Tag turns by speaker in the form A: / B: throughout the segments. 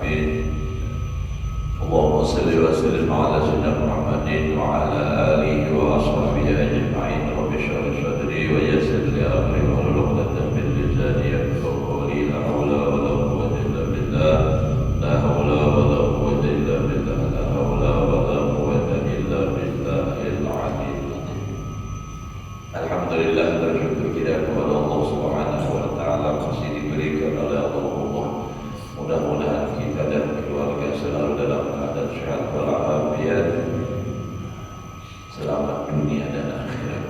A: Amin. Allahumma salli wa sallim ala sayyidina Muhammadin wa ala alihi wa ashabihi ajma'in. Rabbi shrah li sadri wa yassir li amri wahlul 'uqdatam min lisani yafqahu qawli. La haula wa la quwwata illa billah. La haula wa la quwwata illa billah. La haula wa la quwwata illa billahil 'aliyyil 'azim. Alhamdulillah, bersyukur kita kepada Allah Subhanahu wa taala masih diberikan oleh Allah. Mudah-mudahan kita dan keluarga selalu dalam keadaan sehat walafiat, selamat dunia dan akhirat.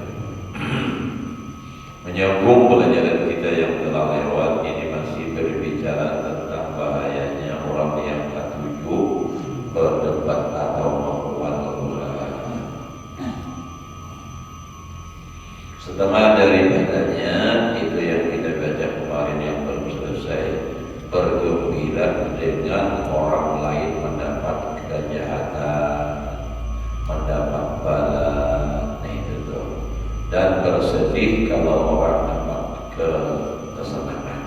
A: Menyambung pelajaran kita yang telah lewat ini masih berbicara tentang bahayanya orang yang ketujuh berdebat atau membuat ulah. Setengah daripadanya itu yang kita baca kemarin yang belum selesai, bergembira dengan orang lain mendapat kejahatan, mendapat bala, itu tuh. Dan bersedih kalau orang dapat kesenangan.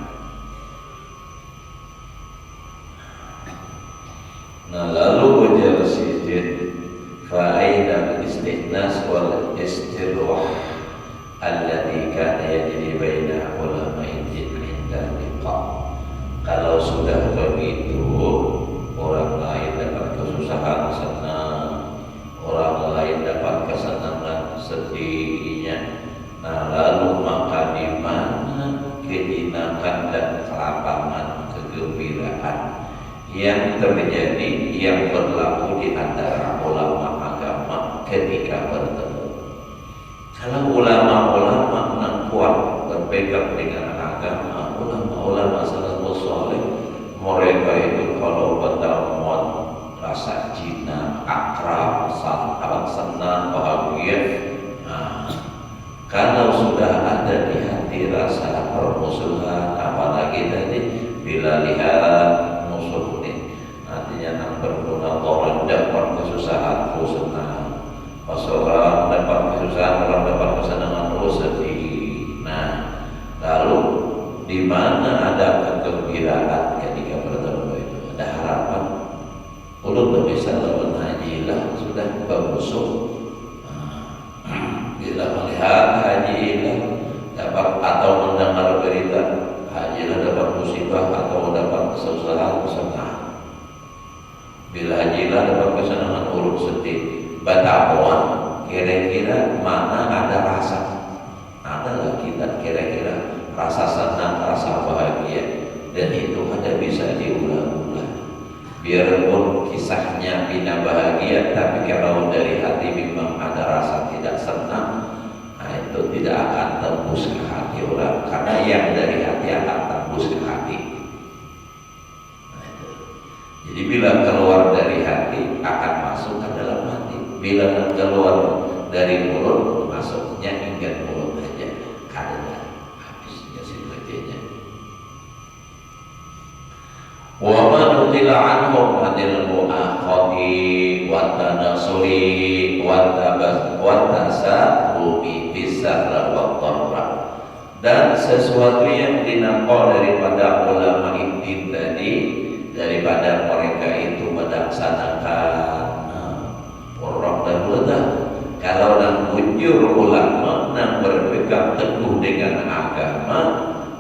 A: Nah, lalu wajar sidin fa'aina al-istihnas wal istirwah alladhi kana yajri baina ulama'id inda liqa. Kalau sudah begitu, orang lain dapat kesusahan senang, orang lain dapat kesenangan sedihnya. Nah, lalu maka di mana kenyinakan dan kelapangan kegembiraan yang terjadi, yang berlaku di antara ulama agama ketika bertemu? Kalau ulama-ulama yang kuat berpegang dengan agama, ulama-ulama salafus saleh, mereka itu kalau bertemu rasa cinta, akrab, sangat senang, bahagia. Nah, kalau sudah ada di hati rasa permusuhan, apalagi tadi bila lihat musuh ini, nantinya nak berguna orang dapat kesusahan, senang. Pas orang dapat kesusahan, orang dapat kesenangan, sedih. Nah, lalu di mana ada kegembiraan ketika bertemu itu? Ada harapan. Ulun bisa lawan haji lah, sudah bermusuh. Bila melihat haji lah dapat atau mendengar berita haji lah dapat musibah atau dapat kesusahan, senang. Bila haji lah dapat kesenangan, ulun sedih. Batapuan, kira-kira mana ada rasa? Adalah kita kira-kira rasa senang, rasa bahagia, dan itu ada bisa diulang-ulang. Biarpun kisahnya bina bahagia, tapi kalau dari hati memang ada rasa tidak senang, nah itu tidak akan tembus ke hati orang, karena yang dari hati akan tembus ke hati. Nah, itu. Jadi bila keluar dari hati akan masuk ke dalam hati. Bila keluar dari mulut, masuknya hingga mulut aja, karena habisnya si kerjanya. Wa man utila anhum hadil mu'akhati wa tanasuri wa tasahumi bisarra wa dharra. Dan sesuatu yang dinampak daripada ulama inti tadi, daripada mereka itu melaksanakan orang dan kalau nang bujur ulama nang berpegang teguh dengan agama,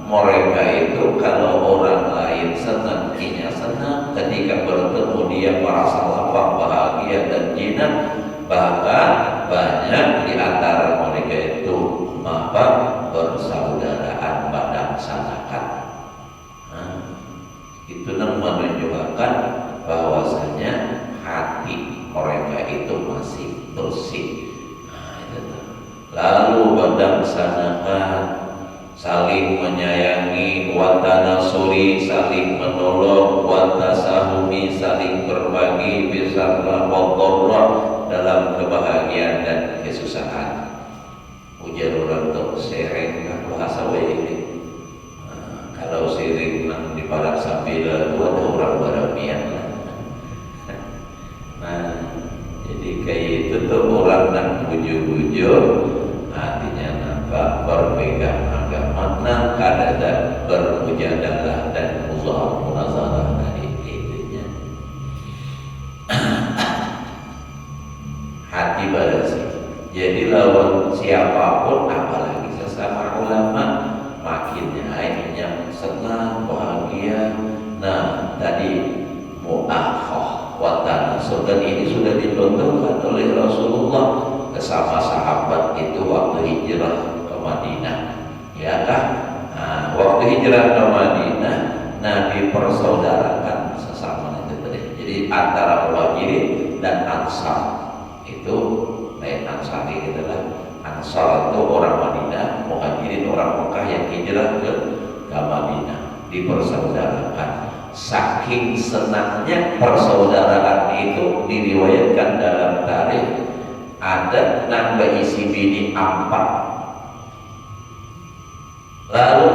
A: mereka itu kalau orang lain senang, dia senang, ketika bertemu dia merasa lapang, bahagia dan jinak. Bahkan banyak di antara mereka itu bersaudaraan melaksanakan. Itu nang menunjukkan bahwasanya hati mereka itu masih bersih. Nah, itu. Lalu melaksanakan saling menyayangi, watanasuri saling menolong, watasahumi saling berbagi, bisarra wa dalam kebahagiaan dan kesusahan. Ujar orang tuh sering kan bahasa ini. Nah, kalau sering di barat sambil ada orang baramian. Nah, jadi kayak itu tuh orang nak bujur-bujur, artinya nampak berpegang agama, nak kadada bermujadalah dan munazarah tadi itunya. Jadi lawan siapapun, apalagi sesama ulama, makinnya ininya senang, bahagia. Nah, tadi mu'akhah wa tanasur, dan ini sudah dicontohkan oleh Rasulullah bersama sahabat itu waktu hijrah ke Madinah, ya kan? Nah, waktu hijrah ke Madinah, Nabi persaudarakan sesama itu tadi. Jadi antara Muhajirin dan Ansar itu lain. Ansari adalah Ansar itu orang Madinah, Muhajirin orang Mekah yang hijrah ke Madinah, dipersaudarakan. Saking senangnya persaudaraan itu, diriwayatkan dalam tarikh ada nambah isi bini 4. Lalu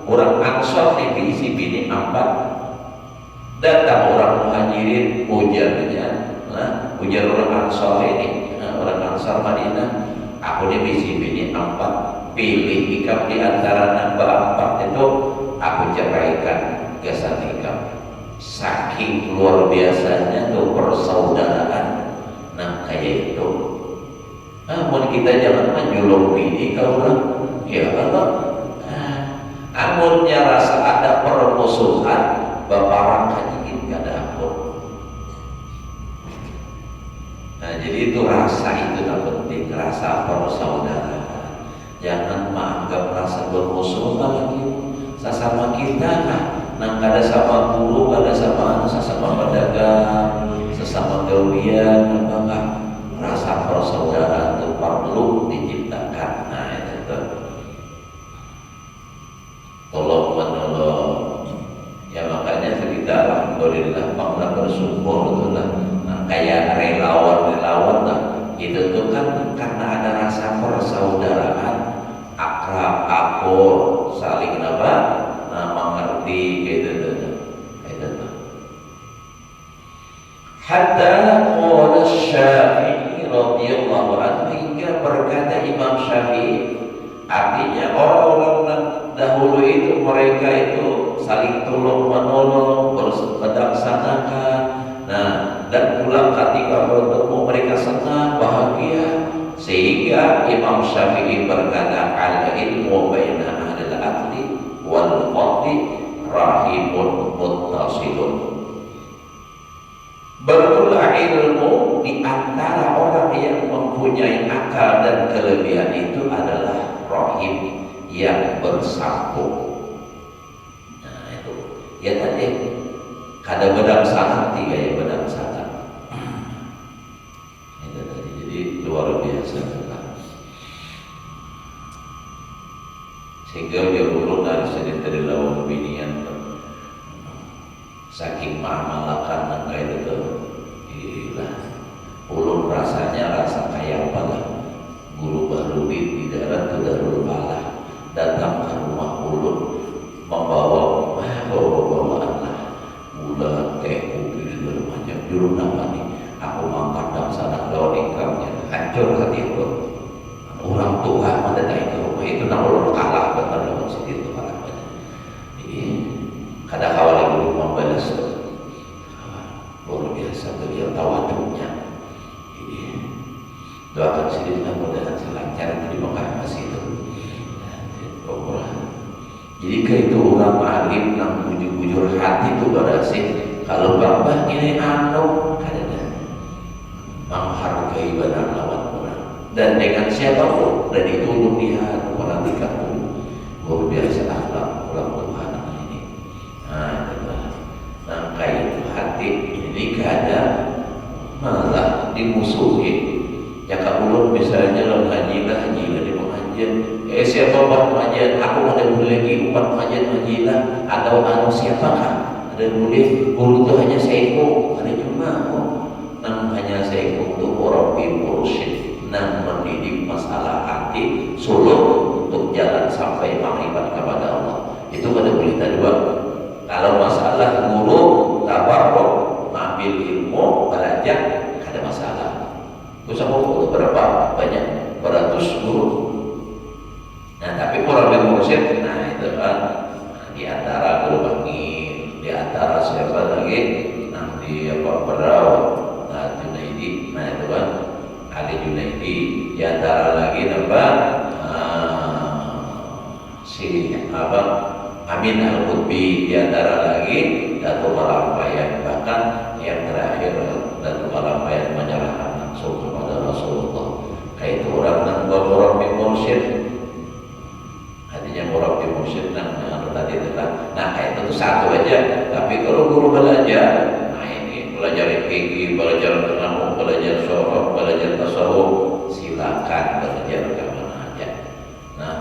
A: orang Ansar diisi bini 4, datang orang Muhajirin ujarnya, ujar orang Ansar ini, orang Ansar Madinah, aku diisi bini 4, pilih ikam di antara nambah 4 itu, aku ceraikan gasan ikam. Saking luar biasanya tuh persaudaraan. Nah kayak itu. Namun kita jangan menjulung bini kalau orang, ya Allah. Amunnya rasa ada permusuhan, bapak orang kajiin ke dapur. Nah jadi itu rasa itu yang penting, rasa persaudaraan. Jangan menganggap rasa bermusuhan lagi sesama kita. Nah kada sama guru, kada sama sesama pedagang, sesama gawian, apakah rasa persaudaraan itu perlu diciptakan. Nah itu tolong menolong. Ya makanya kita alhamdulillah bangga bersyukur itulah. Nah, kayak relawan lah. Itu tuh kan karena ada rasa persaudaraan, akrab, akur, saling apa? Mengerti gitu. Hatta qala Syafi'i radhiyallahu anhu, hingga berkata Imam Syafi'i, artinya orang-orang dahulu itu mereka itu saling tolong menolong, bersedekah. Nah, dan pulang ketika bertemu mereka senang, bahagia, sehingga Imam Syafi'i berkata, al-ilmu baina ahlil aqli wal fadli rahimun muttasilun. Berulah ilmu di antara orang yang mempunyai akal dan kelebihan itu adalah rahim yang bersambung. Nah itu ya tadi kada bedang sangat, tiga ya bedang sangat. Itu tadi, jadi luar biasa kan. Sehingga dia ulun harus jadi dari lawan binian saking mamalakan nangka itu tuh gila. Ulun rasanya rasa kayak apa lah, guru baru di daerah itu Darul Falah datang ke rumah ulun membawa bawaan lah gula, teh, kopi segala macam. Jurun apa nih, aku makan dan sana lawan ikamnya, hancur hati aku. Orang tua mendatangi ke rumah itu, nah ulun kalah benar lawan situ itu kalah banyak. Jadi kada kawal lagi membalas luar biasa beliau tawaduknya. Jadi doakan sendiri mudah-mudahan selancar itu di Mekah masih itu. Jadi kayak itu orang alim yang bujur-bujur hati itu berasih. Kalau bapak ini anu kadang menghargai badan lawan orang, dan dengan siapapun, dan itu untuk dia orang di kampung luar biasa akhlak orang Tuhan ini. Nah kayak itu hati ini kada malah dimusuhi. Ya kalau misalnya lo haji lah di pengajian, siapa buat pengajian? Aku ada boleh lagi buat pengajian lah, atau anu siapa kan? Ada boleh guru itu hanya seiko, ada cuma nam hanya seiko untuk orang mursyid, nam mendidik masalah hati, suluk untuk jalan sampai makrifat kepada Allah. Itu kada boleh dua. Kalau masalah guru tabarruk, mengambil ilmu, belajar, kada masalah. Usaha guru berapa banyak, beratus guru. Nah tapi orang yang mursyid, nah itu kan di antara guru bangir, di antara siapa lagi, nanti apa perawat, nah Junaidi, nah itu kan Ali Junaidi, di antara lagi nampak si Amin Al-Qutbi, di antara lagi Datuk Malampaian, bahkan yang terakhir Datuk Malampaian menyerahkan langsung kepada Rasulullah. Kayak itu orang yang murabbi mursyid, artinya murabbi mursyid tadi adalah, nah itu tuh satu aja. Tapi kalau guru belajar, nah ini belajar fikih, belajar nahu, belajar syarah, belajar tasawuf, silakan belajar kemana aja. Nah,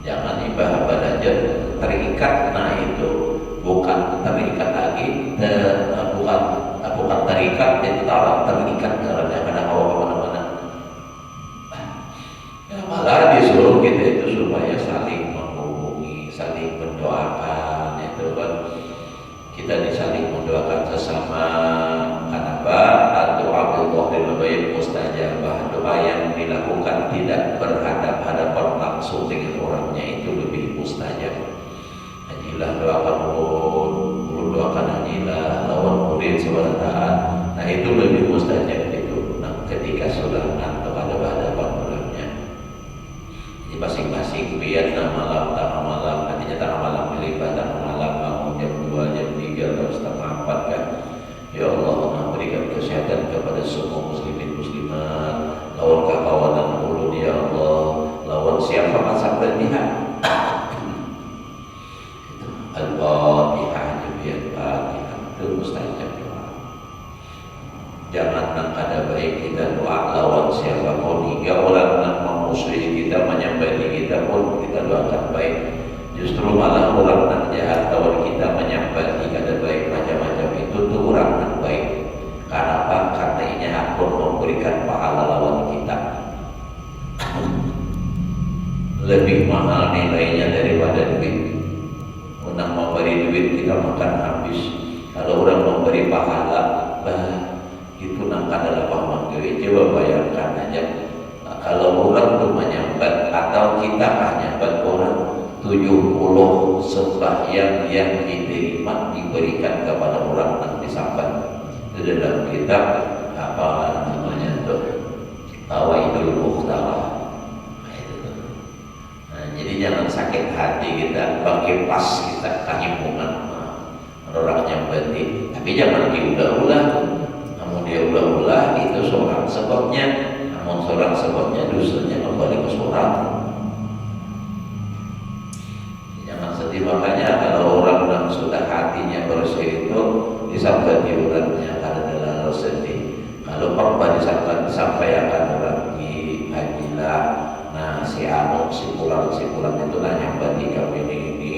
A: jangan ibah belajar terikat. Nah itu bukan terikat lagi, bukan terikat, itu tahu terikat karena hawa kemana-mana. Ya, malah disuruh kita itu supaya saling menghubungi, saling mendoakan, itu kan kita disaling mendoakan sesama. Kenapa? Doa Allahul Baik mustajabah, doa yang dilakukan tidak berhadap-hadapan langsung dengan orangnya itu lebih mustajab. Hajilah doakan mulut, doakan hajilah lawan murid sebarang taat. Nah itu lebih mustajab itu. Nah ketika sudah ngantuk hadapan orangnya, jadi masing-masing biar malam, tengah malam, nantinya tengah malam melibat, tengah malam bangun jam 2, jam 3, jam setengah 4 kan. Ya Allah, berikan kesehatan kepada semua muslimin muslimat, lawan kekawanan ulun ya Allah, lawan siapa masa bernihat. Al-Fatihah, Al-Fatihah, itu mustajab doa. Jangan nak ada baik kita doa lawan siapapun, hingga orang nak memusuhi kita, menyampai kita pun kita doakan baik. Justru malah orang nak jahat lawan kita, menyampai kada baik macam-macam itu tuh orang nak baik. Kenapa? Karena ini akan memberikan pahala lawan kita. Lebih mahal nilainya daripada duit. Orang memberi duit kita makan habis. Kalau orang memberi pahala, itu nak adalah pahala. Coba bayangkan aja, kalau orang tuh menyambat atau kita menyambat orang 70 sembahyang yang diterima diberikan kepada orang yang disambat. Itu dalam kitab apa namanya tuh, Tawaidul Mukhtarah. Nah, jadi jangan sakit hati kita, pakai pas kita kahimpungan orang yang berarti, tapi jangan diulah-ulah. Namun dia ulah-ulah itu seorang sebabnya, namun seorang sebabnya dosanya kembali ke seorang. Jangan sedih, makanya kalau orang yang sudah hatinya bersih itu disampaikan orangnya adalah sedih. Kalau pernah disampaikan orang di hajilah, nah si anu si pulang itu nanya bagi kami ini,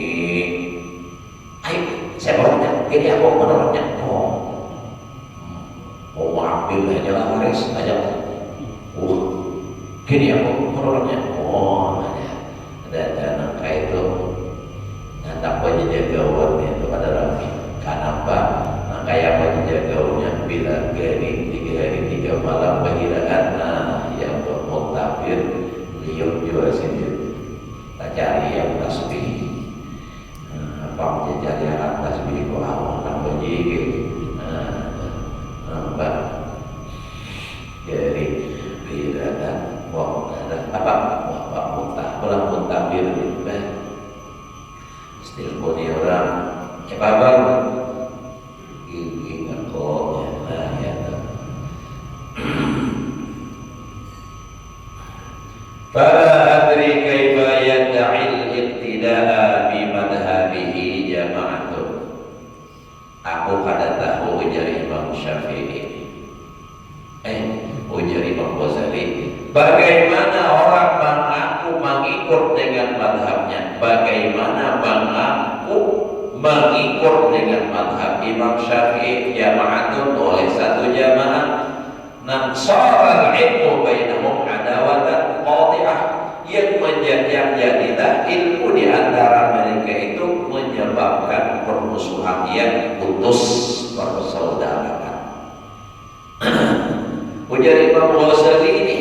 A: ayo saya orangnya, ini aku orangnya, mau ambil aja lah waris aja, gini aku orangnya, ada nangka itu. Tak boleh jaga warna itu pada Rafi. Kenapa? Nah kayak apa jagaunya bila hari 3 malam perkiraan, nah yang bermutabir liuk juga sendiri. Tak cari yang tasbih. Apa menjadi yang tasbih kau awal tambah jigil. Nampak dari perkiraan apa mutabir lebih. Telepon orang, bang, ingat kok, ya. Fala adri kaifa yad'il ibtida'a bi madhhabihi jama'atun. Aku kada tahu ujar Imam Syafi'i, ujar Imam Ghazali, bagaimana orang mengaku mengikut dengan madhabnya, bagaimana mengaku mengikut dengan madhab Imam Syafi'i jama'atun oleh satu jamaah, nansara al-ilmu bainahum adawatan qati'ah, yang jadilah ilmu di antara mereka itu menyebabkan permusuhan yang putus persaudaraan. Ujar Imam Ghazali ini,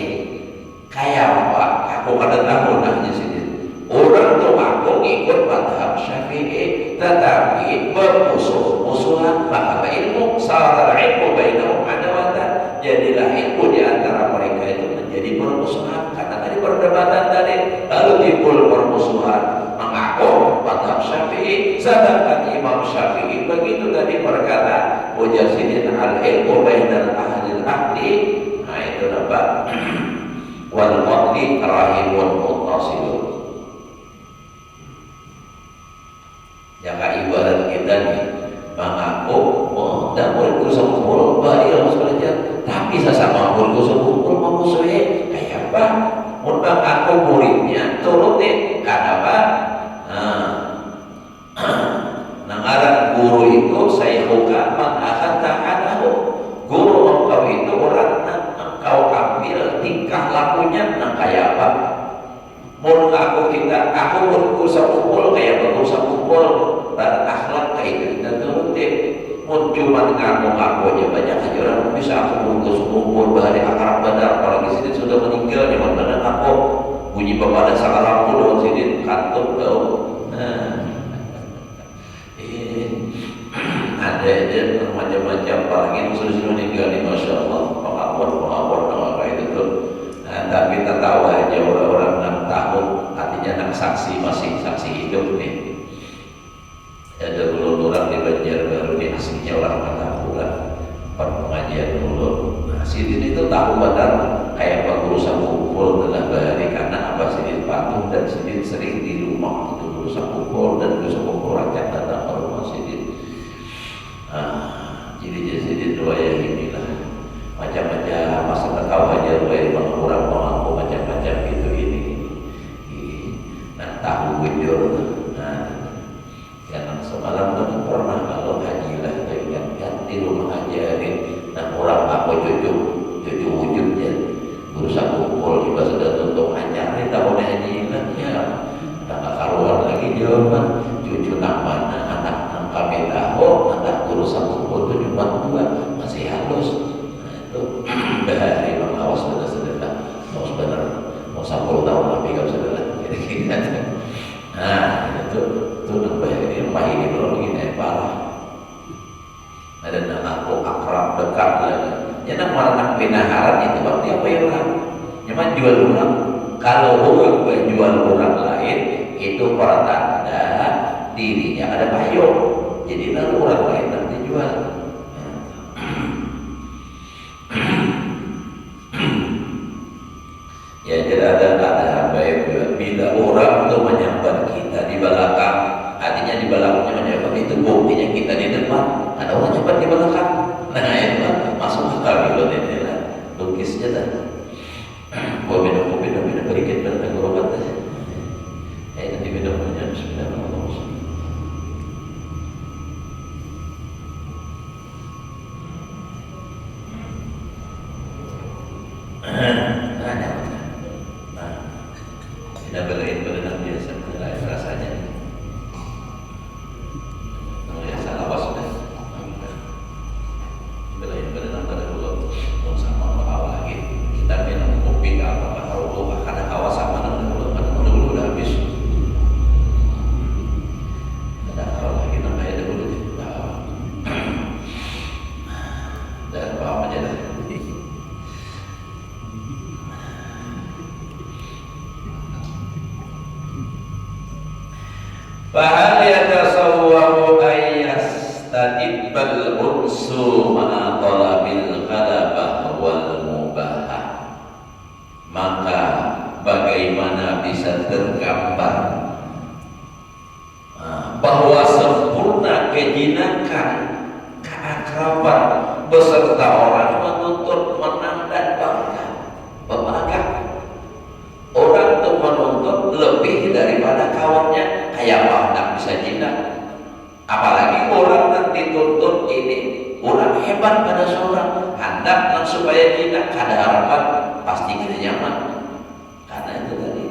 A: kayak apa? Aku kada tahu nah di sini. Orang tuh aku ikut madhab Syafi'i, tetapi bermusuh-musuhan. Maka ilmu saral ilmu bainahum adawatan, jadilah ilmu di antara itu menjadi permusuhan. Karena tadi perdebatan tadi, lalu timbul permusuhan. Mengaku madhab Syafi'i, sedangkan Imam Syafi'i begitu tadi berkata, wajasidin al-ilmu bainal ahlil aqli. Nah itu dapat wal qadli rahimun muttasilun. Jangan ibarat kita nih mengaku dan muridku sekumpul bari harus belajar, tapi sesama muridku sekumpul memusuhi kayak apa? Mun mengaku muridnya turutin karena apa? Ngaran guru itu saya hukum mengakan ta'anahu. Guru engkau itu orang engkau ambil tingkah lakunya kayak apa? Mun aku muridku sekumpul kayak bagus sekumpul dan akhlak kayak itu kita turutin. Mun cuma ngaku-ngaku aja banyak aja orang bisa aku bungkus kumpul bahari akrab benar, apalagi sini sudah meninggal nyaman benar aku bunyi pepada salah lampu daun sini kantuk bau. Ada aja macam-macam, apalagi musuh meninggal nih, masya Allah, pengakuan apa itu tuh. Nah, tapi kita tahu aja orang-orang 6 tahun, artinya 6 saksi masih saksi hidup nih. Ada dulu orang di Banjarbaru ini aslinya orang Matapuran, pengajian dulu. Nah, Sidin itu tahu benar kayak Pak Guru kumpul dalam bahari karena Abah Sidin patuh dan Sidin sering di rumah itu Guru kumpul dan Guru kumpul rakyat datang ke rumah Sidin. Jadi Sidin doa yang inilah macam-macam masa tahu aja doa yang orang mengaku macam-macam itu ini. Nah tahu bujur. Karena semalam kan pernah kalau haji lah kan di rumah ajarin. Nah orang apa cucu wujudnya berusaha kumpul juga sudah tutup ajarin tahun haji lah ya. Tak karuan lagi jawaban cucu nak mana anak kami tahu anak berusaha kumpul itu cuma 2 masih halus. Nah itu bahari mengawas benar-benar mau sebenar mau 10 tahun lebih kalau sudah kira-kira. Nah itu nambah ini belum begini parah. Ada anakku akrab dekat lagi. Ya nama anak pinaharan itu berarti apa ya orang? Cuma jual orang. Kalau orang jual orang lain itu pertanda dirinya ada payung. Jadi lalu orang lain nanti jual. Ya jadi ada baik bila orang itu menyambat kita di belakang. Artinya di belakangnya menyebut itu buktinya kita di depan ada orang nyebat di belakang. Nah itu kan masuk akal gitu ini lah lukisnya dah. Gua minum sedikit bertemu obat aja. Nanti minumnya bismillahirrahmanirrahim. Kita belain berenang biasa rasanya. Fahal yatasawwaru ayyastadibbal unsu ma'a talabil ghalabah wal mubahah. Maka bagaimana bisa tergambar bahwa sempurna kejinakan, keakraban beserta orang menuntut menang dan bangga, membanggakan. Orang itu menuntut lebih daripada kawannya, kayak hendak bisa jinak. Apalagi orang yang dituntut ini orang hebat pada seorang, hendak supaya jinak, ada harapan pasti kita nyaman. Karena itu tadi,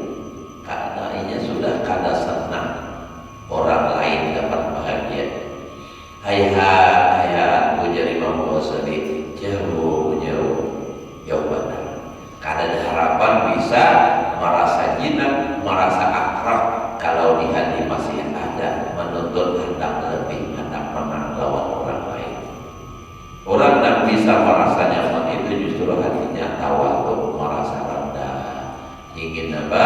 A: karena ini sudah kada senang orang lain dapat bahagia. Hayat ujar Imam Ghazali, jauh benar. Kada ada harapan bisa merasa jinak, merasa akrab kalau di hati masih ada menuntut hendak lebih, hendak menang lawan orang lain. Orang yang bisa merasa nyaman itu justru hatinya tawadhu, ingin apa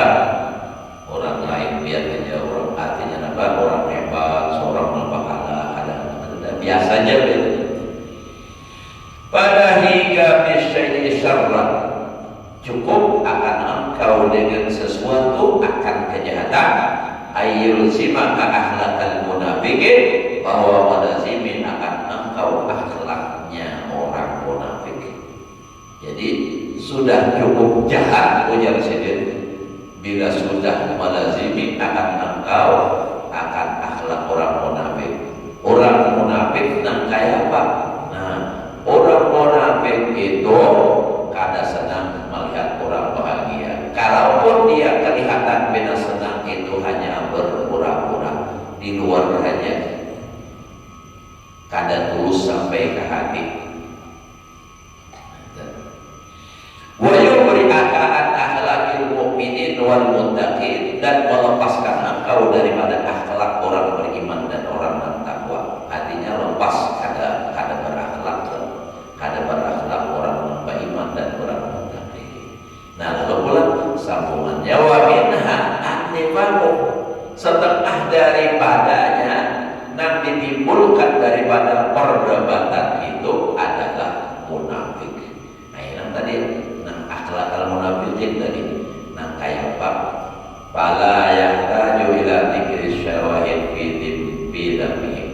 A: orang lain biar aja orang artinya apa orang hebat seorang berpahala ada biasa aja gitu. Pada hingga bisyai'i syarran cukup akan engkau dengan sesuatu akan kejahatan ayyul simaka akhlakal munafikin bahwa melazimin akan engkau akhlaknya orang munafik. Jadi sudah cukup jahat ujar Sidin bila sudah melazimi akan engkau akan akhlak orang munafik. Orang munafik nang kayak apa? Nah, orang munafik itu kada senang melihat orang bahagia. Kalaupun dia kelihatan beda senang itu hanya berpura-pura di luar hanya kada tulus sampai ke hati. Wa yubri aka'an akhlaqil mu'minin wal muttaqin dan melepaskan engkau daripada akhlak orang beriman dan orang yang takwa. Artinya lepas kada berakhlak orang beriman dan orang muttaqin. Nah, lalu pula sambungannya wa minha an-nifaqu setengah daripadanya yang ditimbulkan daripada perdebatan itu adalah munafik. Nah, yang tadi akhlak al-munafiqin tadi nang kayak apa? Fala yahtaju ila dzikri syawahid fi dhamihim.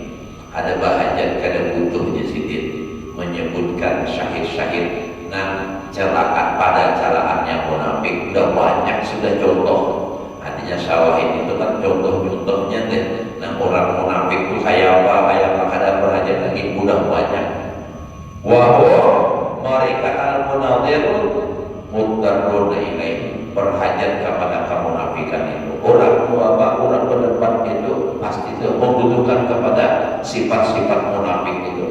A: Ada bahajat kada butuhnya Sidin menyebutkan syahid-syahid nang celakan pada celakannya munafik udah banyak sudah contoh. Artinya syawahid itu kan contoh-contohnya deh. Nah, orang munafik itu kayak apa kada berhajat lagi udah banyak. Wahwa mereka al-munadirun mudarrun ilaih berhajat kepada kemunafikan itu. Orang berdebat itu pasti itu membutuhkan kepada sifat-sifat munafik itu.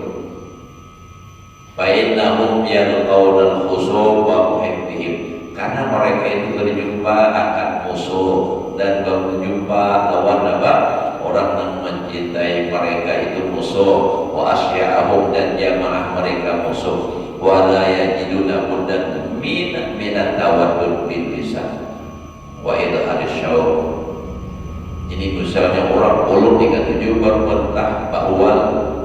A: Fa'innahum yalqawnal khusum wa muhibbihim karena mereka itu berjumpa akan musuh dan berjumpa lawan apa? Orang yang mencintai mereka itu musuh wa asya'ahum dan jamaah mereka musuh wa la yajiduna buddan minat tawaddud bil lisan wa idharis syauq. Jadi misalnya orang ulun 37 berbentah bahwa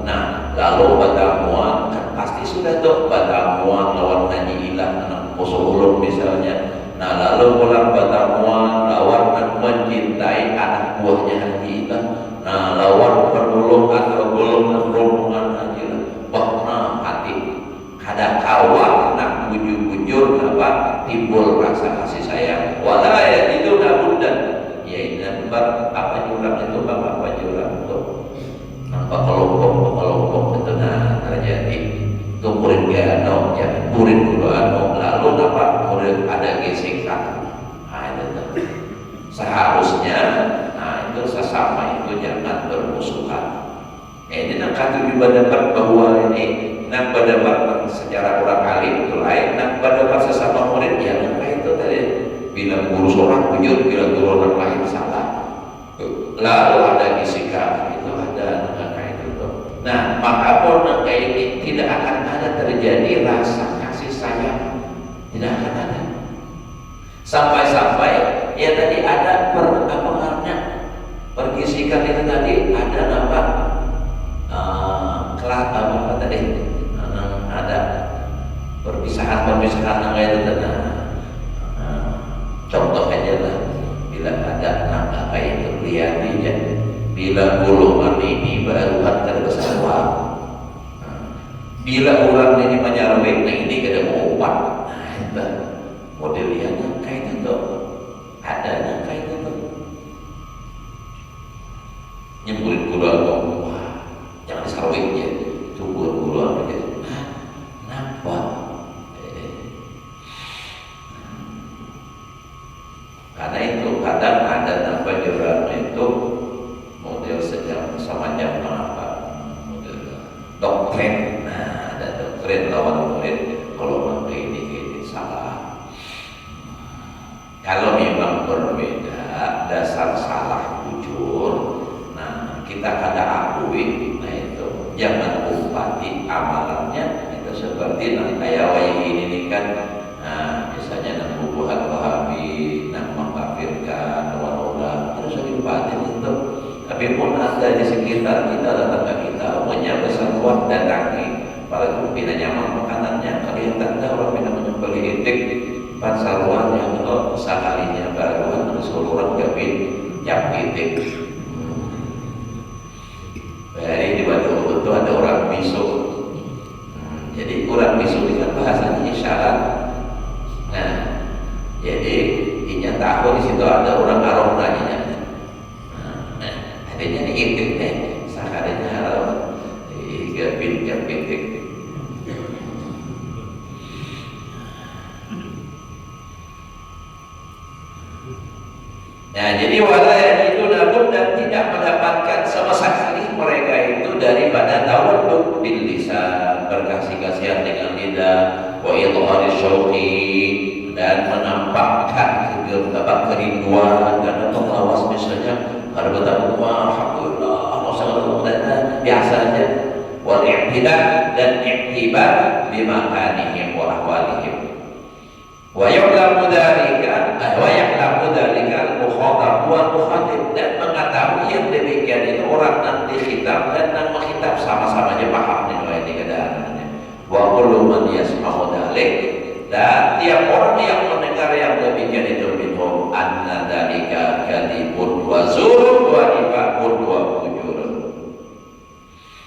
A: nah lalu batamuan kan pasti sudah tuh batamuan lawan Haji Ilah anak musuh ulun misalnya. Nah lalu pulang batamuan lawan mencintai anak buahnya Haji Ilah. Nah lawan perulung atau golongan rombongan Haji Ilah. Bahna hati kada kawan nak bujur-bujur apa timbul rasa kasih sayang. Wala ya itu nabudan. Ya ini apa jurang itu apa jurang itu. Nampak kelompok itu nah terjadi. Itu murid gano ya murid guru anu lalu nampak murid ada gesekan. Nah itu seharusnya nah itu sesama itu jangan bermusuhan. Ini nak kata berdebat bahwa ini nak berdebat secara orang alim itu lain, nak berdebat sesama murid ya apa itu tadi bila guru seorang bujur, bila guru orang lain salah. Lalu ada gesekan itu ada kayak itu. Nah maka pun kayak ini tidak akan ada terjadi rasa kasih sayang, tidak akan ada. Sampai-sampai ya tadi ada pergisikan itu tadi ada apa? Apa tadi? Ada perpisahan yang kayak itu. Contoh aja lah, bila ada apa itu lihat aja, bila golongan ini baru terbesar bila orang ini menyarwek, nah ini kada mau opat, nah itu modelnya kayak itu, ada kayak itu, nyebulin guru agama, wah jangan disarweknya, itu guru agama, kenapa? Karena itu kadang ada tanpa jurang itu model semacam apa model doktrin. Nah ada doktrin lawan murid kalau ini salah. Kalau memang berbeda dasar salah bujur, nah kita kada akui. Nah itu jangan umpati amalannya itu seperti kayak ini kan. Nah misalnya buku Wahabi. Tapi pun ada di sekitar kita, tetangga kita, umumnya bersentuhan datangi. Apalagi pindah nyaman makanannya, kelihatan dah orang pindah menyembeli itik, empat saruan yang sekalinya baruan, seluruh orang gabin, jam itik. Dari di Batu itu ada orang bisu. Jadi orang bisu itu kan bahasanya isyarat. Nah, jadi inya tahu di situ ada orang arong nanya. Nah, adanya di itik nih, sekalinya harus gabin jam itik. Nah, jadi wala itu namun dan tidak mendapatkan sama sekali mereka itu daripada tawadduq bil lisan, berkasih-kasihan dengan lidah, wa idhari syauqi, dan menampakkan kerinduan dan pengawas misalnya kalau bertemu alhamdulillah Allah sangat biasanya, wal i'tidal dan i'tibar bimakanihim wa ahwalihim. Wa ya'lamu dzalika al-mukhatab wal mukhatib, dan mengetahui yang demikian itu orang nanti khitab dan yang menghitab sama-samanya paham dengan keadaannya. Wa kullu man yasma'u dzalik, dan tiap orang yang mendengar yang demikian itu minhum anna dzalika kadhibun wa zur wa nifaqun wa fujurun.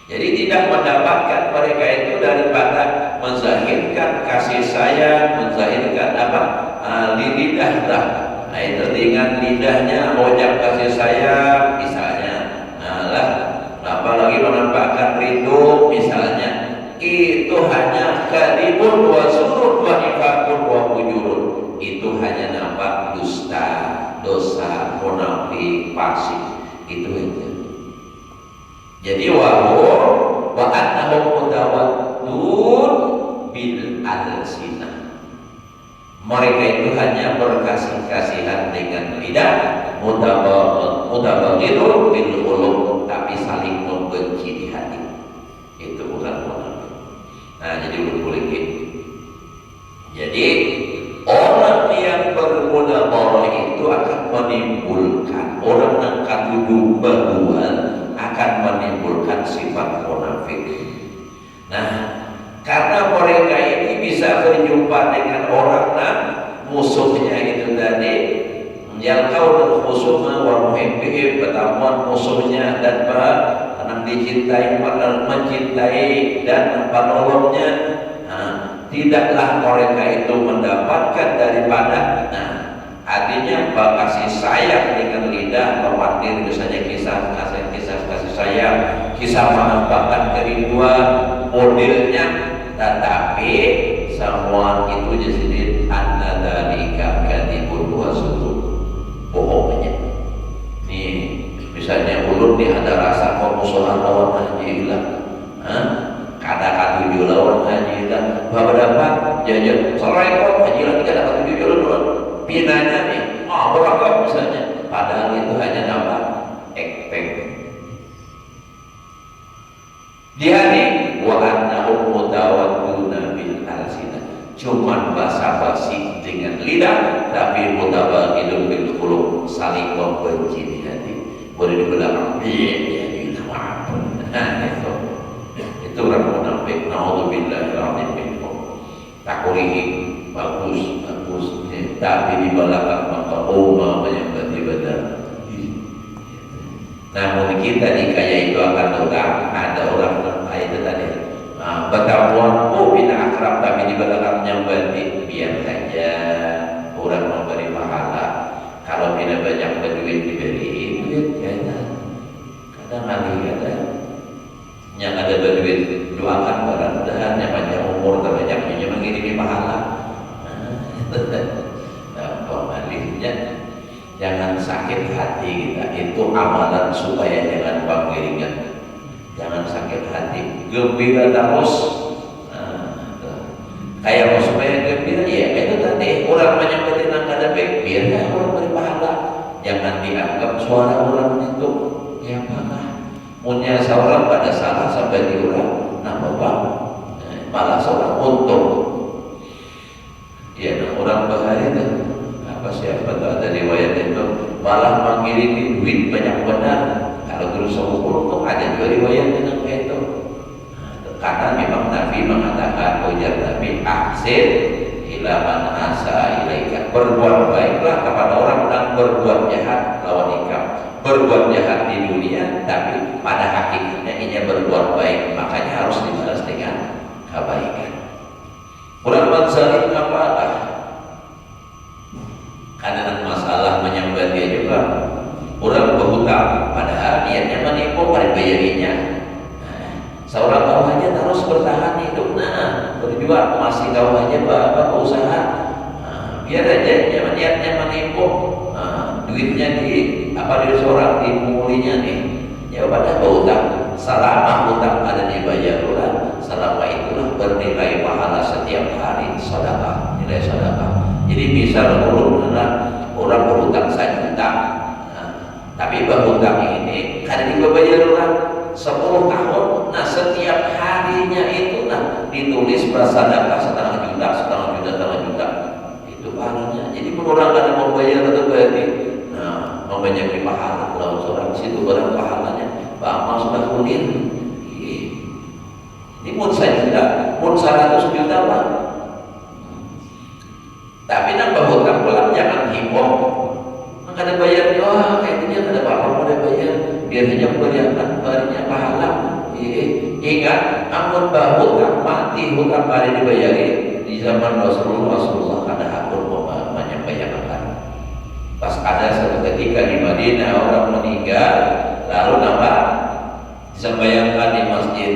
A: Jadi tidak mendapatkan mereka itu daripada menzahirkan kasih sayang, menzahirkan lidah dah. Nah itu dengan lidahnya mengucap kasih sayang misalnya, apalagi menampakkan rindu misalnya, itu hanya kadhibun wa zurun wa nifaqun wa fujurun. Itu hanya nampak dusta, dosa, munafik, fasik, itu aja. Jadi wa annahum mutawaddun bil alsinah. Mereka itu hanya berkasih-kasihan dengan lidah, mutabaghidun bil qulub, tapi saling membenci di hati. Itu bukan munafik. Nah, jadi boleh gitu. Jadi orang yang bermunabarah itu akan menimbulkan, orang yang katuduh bahuan akan menimbulkan sifat munafik. Nah, karena mereka ini bisa berjumpa dengan orang musuhnya itu tadi, yang kau musuhnya wa muhibbihim, pertemuan musuhnya dan dicintai, mencintai dan penolongnya. Tidaklah mereka itu mendapatkan daripada, artinya kasih sayang dengan lidah, memandir misalnya kisah kasih sayang, kisah menampakkan kerinduan, modelnya, tetapi semua itu jadi annadzalika kadhibun wa zur, bohongnya. Nih, misalnya ulun nih ada rasa musuhan lawan haji lah, kata-kata lawan haji lah, bapak dapat jajan serekot haji lah, tidak dapat tujuh dulu pinanya nih, beragam misalnya, padahal itu hanya nama ektek. Di hari wa annahum mutawadduna bil alsinah, cuman basa-basi dengan lidah, tapi mutabaghidun bil qulub, saling membenci di hati. Boleh dibilang itu orang munafik. Naudzubillahi minhum. Takurihi bagus, tapi di belakang maka menyembati benar. Namun kita nikahnya itu akan ada orang itu tadi, pertemuan bina akrab tapi di belakangnya berarti biar saja orang memberi pahala. Kalau tidak banyak berduit diberi duit ya, kadang ada yang ada berduit doakan mudah-mudahan yang panjang umur terbanyaknya mengirimi pahala. Pembalinya jangan sakit hati kita, itu amalan supaya jangan panggiringan, jangan sakit hati, gembira terus. Kayak mau supaya gembira ya itu tadi orang menyambut angka baik, biarlah orang beri pahala, jangan dianggap suara orang itu ya apa punya seorang pada salah sampai diulang nama bang, malah seorang untung ya, orang bahaya itu apa siapa tuh ada riwayat itu malah mengirimi duit banyak benar, Kalau terus 10 tuh ada juga riwayat dengan itu. Karena memang Nabi mengatakan ujar Nabi ahsin ila man asa ilaika, berbuat baiklah kepada orang yang berbuat jahat lawan ikam. Berbuat jahat di dunia tapi pada hakikatnya ini berbuat baik, makanya harus dibalas dengan kebaikan. Orang zalim apalah? Karena masalah menyambat dia juga. Orang berhutang padahal niatnya menipu pada bayarinya. Seorang tahu aja terus bertahan hidup, berjuang masih tahu aja bapak usaha, biar aja niatnya menipu, duitnya di seorang dimulinya nih, ya pada berhutang. Selama hutang ada dibayar orang, selama itulah bernilai pahala setiap hari sedekah, nilai sedekah. Jadi misal orang berhutang 1 juta, tapi berhutang ini karena dibayar orang 10 tahun, setiap harinya itu ditulis bersedekah setengah juta, itu pahalanya. Jadi orang ada membayar atau berarti membayar pahala kalau seorang situ barang pahalanya amal sudah kuning. Ini pun 1 juta, pun 100 juta Pak. Tapi nambah hutang pulang jangan hibur. Maka ada bayar, kayaknya ada apa-apa ada bayar, biasanya berinya pahala. Ingat, amun hutang mati, hutang hari dibayari di zaman Rasulullah ada hakun menyampaikan. Pas ada suatu ketika di Madinah orang meninggal, lalu disembayangkan di masjid,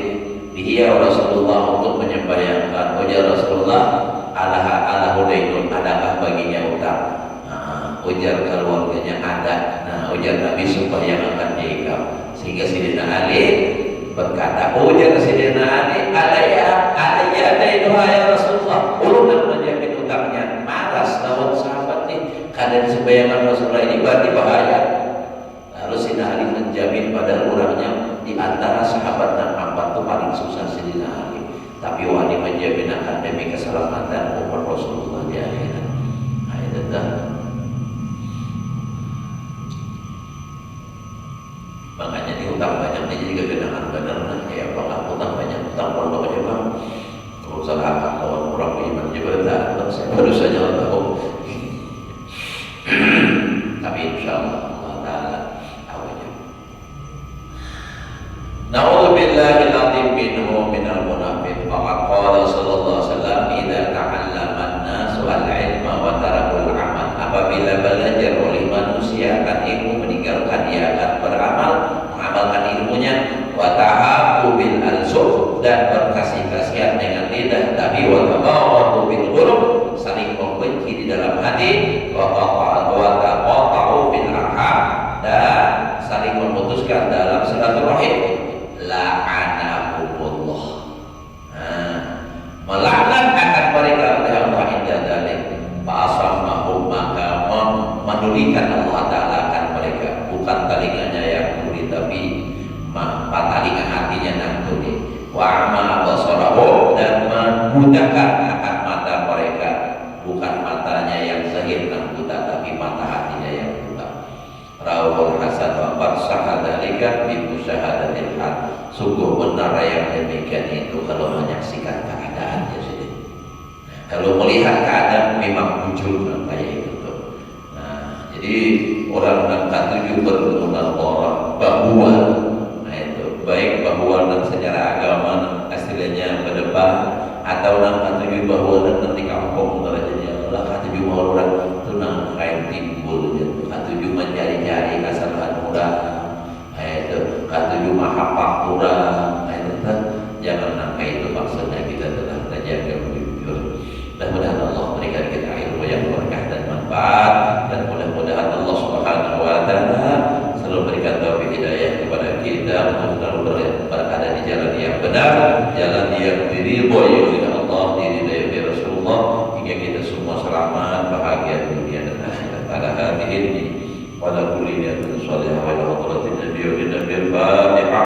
A: dihiau Rasulullah untuk menyembayangkan. Ujar Rasulullah, ala hudainun, adakah baginya utang? Ujar keluarganya ada. Ujar Nabi sembayangan diikam. Sehingga Sayyidina Ali berkata, ujar Sayyidina Ali, alaya dainuha ya Rasulullah, ulun menjamin utangnya. Malas lawan sahabat nih, keadaan sembayangan Rasulullah ini berarti bahaya. Lalu Sayyidina Ali menjamin pada orangnya, di antara sahabat dan hamba itu paling susah Sayyidina Ali, tapi wali menjamin akan demi keselamatan umat Rasulullah di akhirat. Itu makanya diutang banyak nih, jadi kegenangan benar kayak apa utang banyak, utang pondok aja Bang. Kalau salah lawan orang beriman juga benar, saya baru saja tahu. Tapi insyaallah Allah Ta'ala awalnya. Na'udzubillahil azim minhu minal munafiq. Faqad qala sallallahu alaihi wasallam, idza ta'allama an-nasu al-ilma wa tarakul amal. Apabila belajar oleh manusia akan ilmu, meninggalkan dia akan beramal, mengamalkan ilmunya, wa ta'abu bil alsuf, dan berkasih-kasihan dengan lidah, tapi wa tabawatu bil qulub, saling membenci di dalam hati, wa taqata'u bil arham, dan saling memutuskan dalam silaturahim. La'anahumullah, melaknat akan mereka oleh Allah inda dzalik. Fa'asammahum, maka menulikan Allah Ta'ala akan mereka, bukan telinganya yang tuli tapi telinga hatinya yang tuli. Wa'ama basarahum, dan membutakan akan mata mereka, bukan matanya yang zahir dan buta tapi mata hatinya yang buta. Rawahul Hasan wa qad sahadalika bi musyahadatil hal. Sungguh benar yang demikian itu kalau menyaksikan keadaannya sendiri. Kalau melihat keadaan memang muncul kayak itu tuh. Jadi orang yang ketujuh berkenan orang bahwa, itu baik bahwa dan secara agama istilahnya ke depan, atau yang ketujuh bahwa dan nanti kampung derajatnya Allah ketujuh bahwa orang itu nang kain timbul, ketujuh mencari-cari kesalahan orang, itu ketujuh mahapak orang, itu jangan sampai itu maksudnya kita telah terjaga jujur. Mudah-mudahan Allah berikan kita ilmu yang berkah dan manfaat.